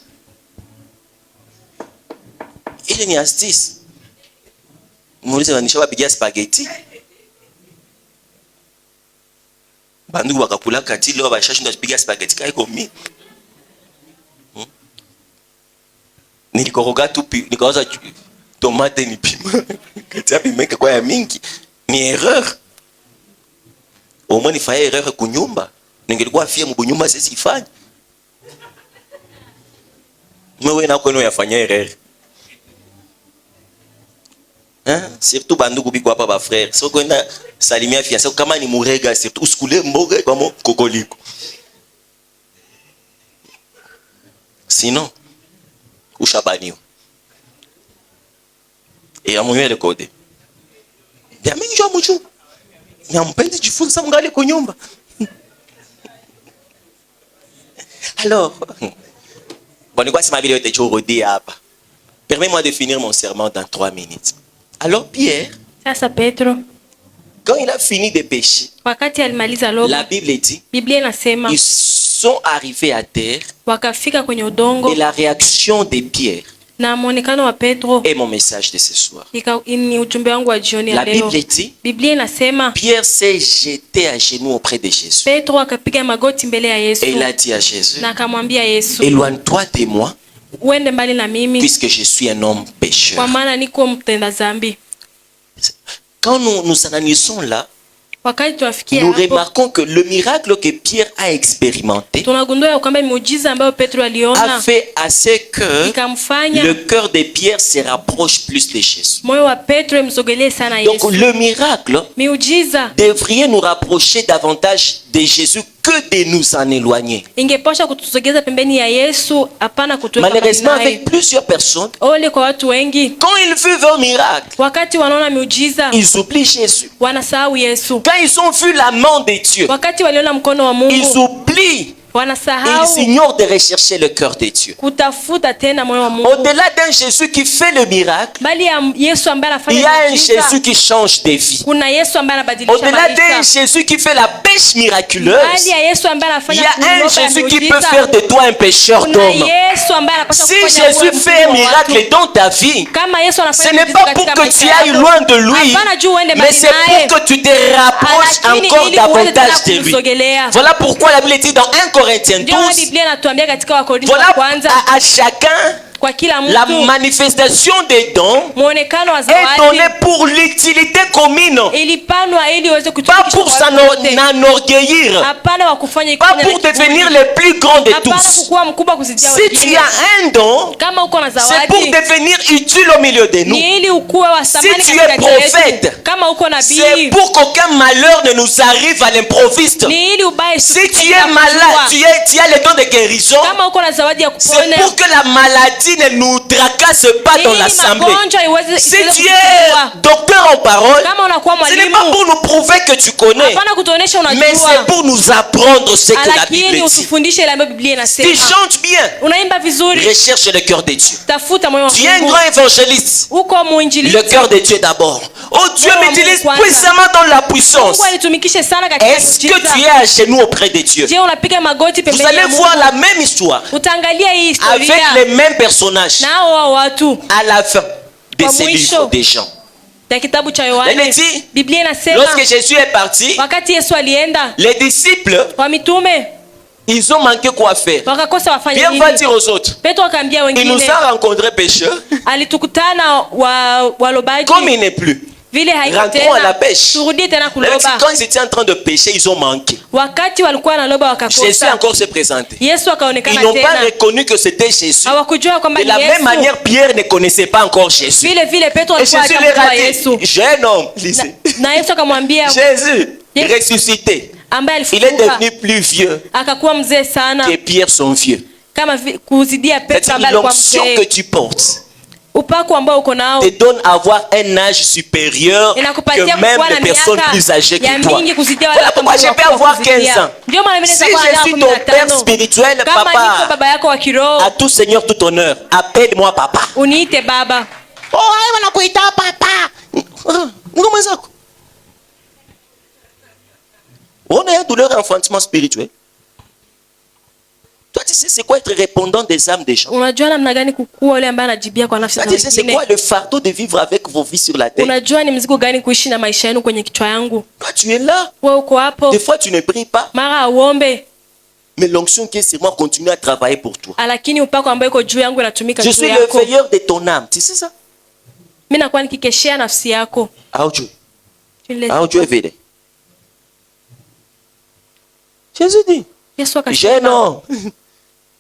ile ni astuce muulize wanisha wapigia spaghetti bandu wakakula kati leo bashashinda kupiga spaghetti kaiko mimi nilikoroga tu nikaanza tomate ni pima kati hapo imeka kwa ya mingi ni erreur au moins nifanye erreur kunyumba ningelikuwa afia mbunyumba sisi ifanye mwewe na kwenu yafanya erreur surtout bandugu biko hapa ba frère sio kwenda salimia fiancé kama ni murega surtout usikule mboga kama kokoliko sinon ushabaniwa et amunye le code ya mingi jo muchu ya mpendi jifunza mngali kwa nyumba alors bon quoi c'est ma vidéo était aujourd'hui hapa permets-moi de finir mon serment dans 3 minutes. Alors Pierre, Sasa Petro Quand il a fini de pécher, wakati alimaliza la loba, Bible dit, Biblia inasema ils sont arrivés à terre wakafika kwenye udongo, et la réaction de Pierre na muonekano wa Petro est mon message de ce soir. ni ujumbe wangu wa jioni ya La leo. Bible dit, Biblia inasema Pierre s'est jeté à genoux auprès de Jésus. Petro akapiga magoti mbele ya Yesu Et il a dit à Jésus, na akamwambia Yesu, éloigne-toi de moi, uende mbali na mimi puisque je suis un homme pécheur. kwa maana niko mtenda dhambi. Quand nous analysons là, Wakati tunafikia nous hapo, remarquons que le miracle que Pierre a expérimenté tunagundua ya kwamba muujiza ambayo Petro a aliona fait à ce que ikamfanya le cœur de Pierre se rapproche plus de Jésus. moyo wa Petro imsogelee sana Donc Yesu. le miracle Miujiza devrait nous rapprocher davantage de Jésus que de nous en éloigner. ingepasha kutusogeza pembeni ya Yesu, hapana kutuweka mbali Malheureusement, naye. avec plusieurs personnes, Ole kwa watu wengi, quand ils vivent un miracle, wakati wanaona miujiza ils oublient Jésus. wanasahau Yesu. Quand ils ont vu la main de Dieu, Wakati waliona mkono wa ils Mungu oublient, wanasahau ils ignorent de rechercher le cœur de Dieu. kutafuta tena moyo wa Mungu. Au-delà d'un Jésus qui fait le miracle, Bali ya Yesu ambaye il y anafanya a un miujiza, Jésus qui change de vie. kuna Yesu ambaye anabadilisha Au-delà d'un maisha. Jésus qui fait la pêche miraculeuse, Bali ya Yesu ambaye il anafanya y a un kuloba ya Jésus qui peut miujiza, faire de toi un pécheur kuna d'homme. Yesu ambaye anapaswa Si kufanya uwe Jésus mtu fait un wa miracle watu. dans ta vie, Kama Yesu anafanya ce n'est miujiza pas pour katika que tu maisha ailles yako, loin de lui, hapana juu uende mais mbali c'est naye, pour que tu te rapproches lakini encore ili uweze tena davantage de lui. kumsogelea. Voilà pourquoi la Bible dit dans 1 Corinthiens Ndio maana 12, Biblia inatuambia katika Wakorintho wa voilà kwanza, à chacun kwa kila la mtu manifestation des dons muonekano wa est zawadi donnée pour l'utilité commune, ilipanwa ili iweze pas kutumikishwa pour kwa watu wote. s'enorgueillir, Hapana wa kufanya pas kufanya pour na kiburi. devenir le plus grand de Hapana tous. kukuwa mkubwa kuzidia Si tu wengine. as un don, Kama uko na c'est pour zawadi devenir utile au milieu de nous. ni ili ukuwe wa thamani Si tu katika es jamii yetu. prophète, Kama uko C'est nabii pour qu'aucun malheur ne nous arrive à l'improviste. ni ili ubaye Si tu es malade, tu as le don de guérison, kama uko na zawadi ya c'est kuponya pour que la maladie ne nous tracasse pas dans ili l'assemblée. magonjwa iweze Si isiweze tu es kutusumbua. docteur en parole, Kama unakuwa ce n'est pas mwalimu pour nous prouver que tu connais, hapana kutuonesha mais unajua, c'est pour nous apprendre ce que la Bible lakini dit. utufundishe ile ambayo Biblia Tu inasema. chantes bien, Unaimba vizuri, recherche le cœur de Dieu. tafuta moyo wa Tu es un Mungu. grand évangéliste, Uko le muinjilisti, cœur de Dieu d'abord. Oh Dieu Moyo wa m'utilise Mungu kwanza. puissamment dans la puissance. Mungu alitumikishe sana katika Est-ce que miujiza. tu es à genoux auprès de Dieu? Je, unapiga magoti Vous pembeni ya allez voir Mungu. la même histoire Utaangalia hii avec historia les mêmes personnages na hao wa watu à la fin de Kwa ces mwisho. livres des gens. ya kitabu cha Elle Yohane. dit, Biblia inasema lorsque Jésus est parti, wakati Yesu alienda, les disciples, wa mitume ils ont manqué quoi faire. wakakosa wafanye Pierre va nini. dire aux autres, Petro akaambia il nous wengine, a rencontrés pécheurs, alitukutana walobaji comme il n'est plus. vile haiko Rentrons à la tena, pêche. turudie tena Elle dit, kuloba. quand ils étaient en train de pêcher, ils ont manqué. Wakati walikuwa naloba Jésus wakakosa, encore se présentait. Yesu Ils akaonekana n'ont pas tena. reconnu que c'était Jésus. Hawakujua kwamba De ni la même Yesu. manière, Pierre ne connaissait pas encore Jésus. Vile vile Petro Et alikuwa Jésus leur hajamjua a Yesu. dit, jeune homme, lisez. Na Yesu akamwambia Jésus, Yes. ressuscité. ambaye Il est alifufuka devenu plus vieux akakuwa mzee sana que Pierre son vieux. kama kuzidia Petro C'est-à-dire ambaye alikuwa l'onction que mzee. tu portes Upako ambao uko nao te donne à avoir un âge supérieur inakupatia que même kuwa na les personnes miaka plus âgées ya que toi. mingi kuzidia wale Voilà watu pourquoi ambao je peux wakubwa avoir 15 kuzidia. ans. Ndio maana mimi Si naweza kuwa na je suis ton père 15. spirituel, Kama niko papa, baba yako wa kiroho, à tout seigneur, tout honneur, appelle-moi papa. uniite baba. Oh, wanakuita papa. Niko mwenzako. On a une douleur enfantement spirituel. Toi, tu sais c'est quoi être répondant des âmes des gens? Unajua namna gani kukua yule ambaye anajibia kwa nafsi Toi, za tu sais c'est wengine? quoi le fardeau de vivre avec vos vies sur la terre? Unajua ni mzigo gani kuishi na maisha yenu kwenye kichwa yangu? Toi, tu es là. Wewe uko hapo, Des fois, tu ne pries pas, mara auombe, mais l'onction qui est sur moi continue à travailler pour toi. lakini upako ambao iko juu yangu inatumika Je juu suis le yako. veilleur de ton âme. Tu sais ça? Mimi nakuwa nikikeshea nafsi yako. Ah, Dieu. Tule- Ah, Dieu est veillé. Jésus dit, Yesu jeune akasema, homme.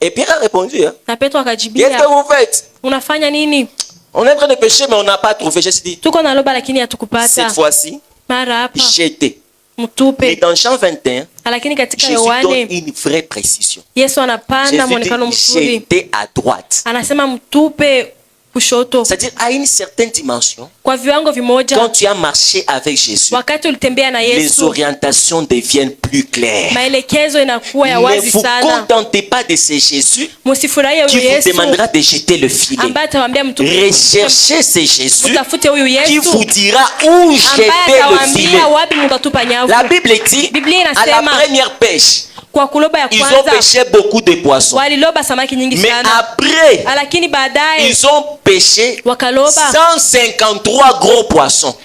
Et Pierre a répondu, hein? na Petro Qu'est-ce que akajibia, vous faites? unafanya nini? On est en train de pécher, mais on n'a pas trouvé. Jésus dit, Tuko na loba lakini cette hatukupata. fois-ci, Mara hapa j'étais. Mais mtupe. dans Jean 21, Lakini katika Jésus donne Yohane une vraie précision. Yesu anapanda Jésus muonekano dit, mzuri, j'étais à droite. anasema mtupe kushoto. C'est-à-dire à une certaine dimension, Kwa viwango vimoja, quand tu as marché avec Jésus, wakati ulitembea na les Yesu, orientations deviennent plus claires. maelekezo inakuwa ya Ne wazi vous sana. contentez pas de ce Jésus Msifurahie qui huyu vous Yesu demandera de jeter le filet. ambaye atawaambia mtu Recherchez ce Jésus utafute huyu qui Yesu vous dira où jeter ambaye le filet. atawaambia wapi mtatupa nyavu. La Bible dit, Biblia à la inasema première pêche, kwa kuloba ya ils ont kwanza pêché beaucoup de poissons. waliloba samaki nyingi Mais sana, après, lakini baadaye ils ont pêché wakaloba 153 gros poissons.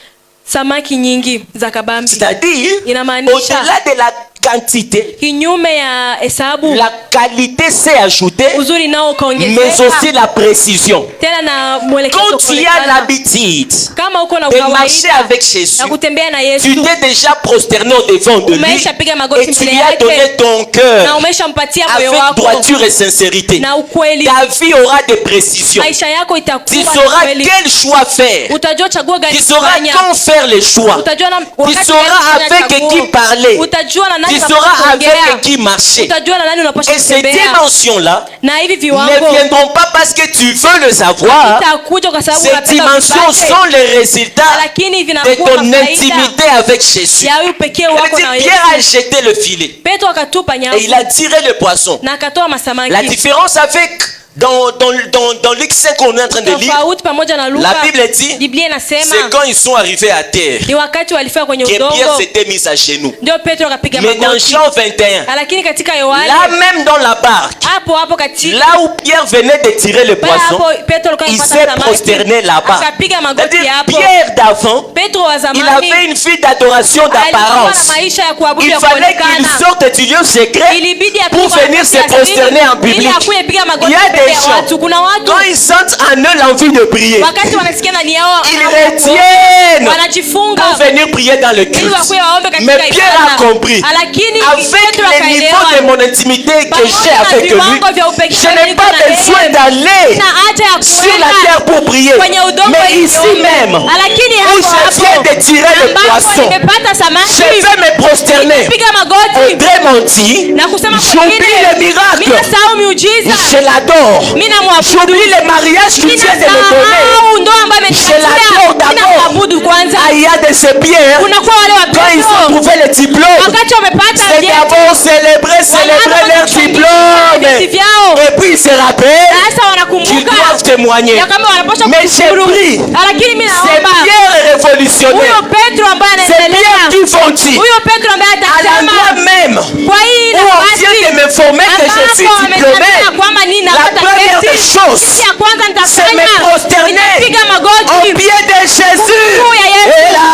samaki nyingi za kabambi. C'est-à-dire, Inamaanisha au-delà de la quantité, kinyume ya hesabu, la qualité s'est ajoutée, uzuri nao mais ukaongezeka, aussi la précision. tena na mwelekezo Quand tu as kuonekana. l'habitude Kama uko na de marcher kawaida avec Jésus, na kutembea na tu Yesu, t'es déjà prosterné au devant de lui umeshapiga magoti et tu mbele lui as donné yake ton na cœur umeshampatia moyo avec wako droiture et sincérité. na ukweli, Ta vie aura des précisions. maisha yako Tu itakuwa na sauras kweli. quel choix faire. Utajua chaguo gani Tu sauras kufanya. quand faire les choix. Utajua na Tu wakati sauras gani kufanya avec chaguo. qui parler. Utajua na Tu nani sauras unapaswa avec kuongea. qui marcher. Utajua na nani unapaswa Et ces kutembea. dimensions-là Na hivi ne viwango viendront pas parce que tu veux le savoir. itakuja kwa sababu Ces unapenda dimensions vipate. sont les résultats Lakini de vinakuwa ton faida intimité avec Jésus. ya huyu pekee Ça veut wako dire, na Pierre a Yesu. jeté le filet Petro akatupa et nyavu il a tiré le poisson. na akatoa masamaki. La différence avec dans Luc 5 qu'on est en train de lire, Tofauti pamoja na la Luka, Bible dit, Biblia inasema c'est quand ils sont arrivés à terre ni wakati walifika kwenye que Pierre udongo s'était mis à genoux. ndio Petro akapiga Mais dans magoti. Jean 21, Lakini katika Yohana là même dans la barque, hapo hapo katika là où Pierre venait de tirer le pale poisson, hapo Petro alikuwa il anapata s'est samaki. prosterné là-bas. Akapiga magoti C'est-à-dire, hapo. Pierre d'avant, Petro wa il zamani avait une vie d'adoration alikuwa na d'apparence. maisha ya kuabudu Il ya fallait qu'il kuonekana. sorte du lieu secret Ilibidi pour apige venir se magoti prosterner en ili public. akuje piga Il magoti y a mbele des ya gens, watu. Kuna watu quand ils sentent en eux l'envie de prier, wakati wanasikia ndani yao ils hamu ya kuomba, retiennent wanajifunga pour venir prier dans le ili culte. wakuwe waombe katika Mais Pierre a ibada. compris, Lakini avec Petro le niveau de akaelewa mon intimité que pamoja j'ai na avec lui, viwango vya upekee je n'ai niko pas na yeye. besoin d'aller Sina haja ya sur la kuenda terre pour prier. kwenye udongo Mais ili ici niombe. même, Lakini où hapo je viens de tirer le ambapo poisson, nimepata je samaki vais me prosterner. piga magoti Audrey Monti, na kusema j'oublie le miracle, mimi nasahau miujiza, je l'adore. mimi namwabudu, J'oublie le mariage qu'il mimi vient de me donner. nasahau ndoa ambayo Je l'adore amenipatia, mimi d'abord. namwabudu kwanza. Ah, il y a de ces biens, Unakuwa wale wa quand ils ont Petro trouvé le diplôme, wakati wamepata c'est vyeti, d'abord célébrer leur vyeti diplôme. vyao, Et puis ils se rappellent sasa qu'ils wanakumbuka doivent témoigner. ya kwamba wanapaswa Mais j'ai kushukuru. pris, Lakini mimi c'est naomba Pierre révolutionnaire. huyo Petro ambaye C'est Pierre anaendelea, qui fondit huyo Petro ambaye à l'endroit atasema même kwa hii où on nafasi vient de m'informer que je suis ambapo diplômé. wamesema kwamba nini La napata première des cheti. choses, Kitu ya kwanza c'est me nitafanya prosterner nitapiga au magoti pied de Jésus. Mkuu ya Yesu. Et là,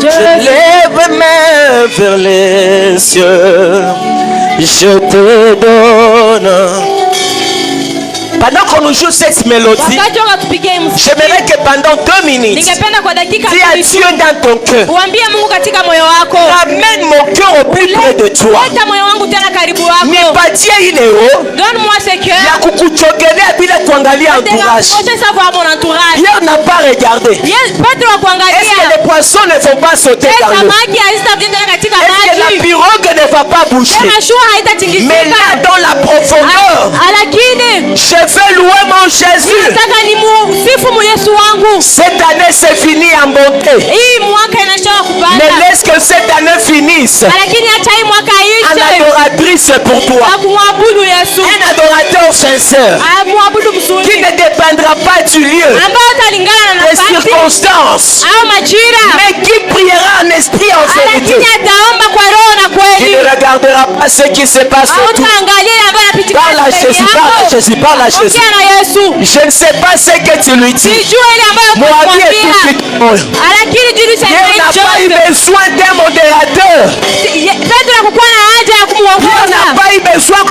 je lève mes mains vers les cieux. Je te donne. Pendant qu'on nous joue cette mélodie, wakati wakatupigia muziki. j'aimerais que pendant 2 minutes, Ningependa kwa dakika dis à mbili Dieu dans ton cœur, uambie Mungu katika moyo wako, ramène mon cœur au plus près de toi. leta moyo wangu tena karibu wako. Nipatie ile roho Donne-moi ce ya cœur. kukuchogelea bila kuangalia entourage. Acha savoir mon entourage. Pierre n'a pas regardé. Yes, Petro wa Est-ce que kuangalia. les poissons ne vont pas sauter dans l'eau? Samaki hazitabidi tena katika Est-ce que la maji. pirogue ne va pas bouger? Tena shua Mais haitatingizika. là, dans la profondeur, Lakini je vais louer mon Jésus. nataka ni msifu mu Yesu wangu. Cette année, c'est fini en bonté. Hii mwaka inashoka kupanda. Mais laisse que cette année finisse Lakini acha hii mwaka en ishe. adoratrice pour toi. Na kumwabudu Yesu. Un adorateur sincère Amwabudu qui mzuri. ne dépendra pas du lieu, Ambao atalingana na des nafasi circonstances, au majira. mais qui priera en esprit en vérité. Lakini ataomba kwa roho na Qui kweli. ne regardera pas ce qui se passe autour. Hautaangalia ambayo yanapitika Parle à mbele Jésus, yako. parle à Jésus, parle à Jésus. Ongea na Yesu. Je ne sais pas ce que tu lui dis. Sijui ile ambayo Mwambie tu kumwambia. kitu. Lakini julisha Dieu n'a pas eu hicho. besoin d'un modérateur. Petro hakukuwa na haja ya Dieu n'a kumuongoza. pas eu besoin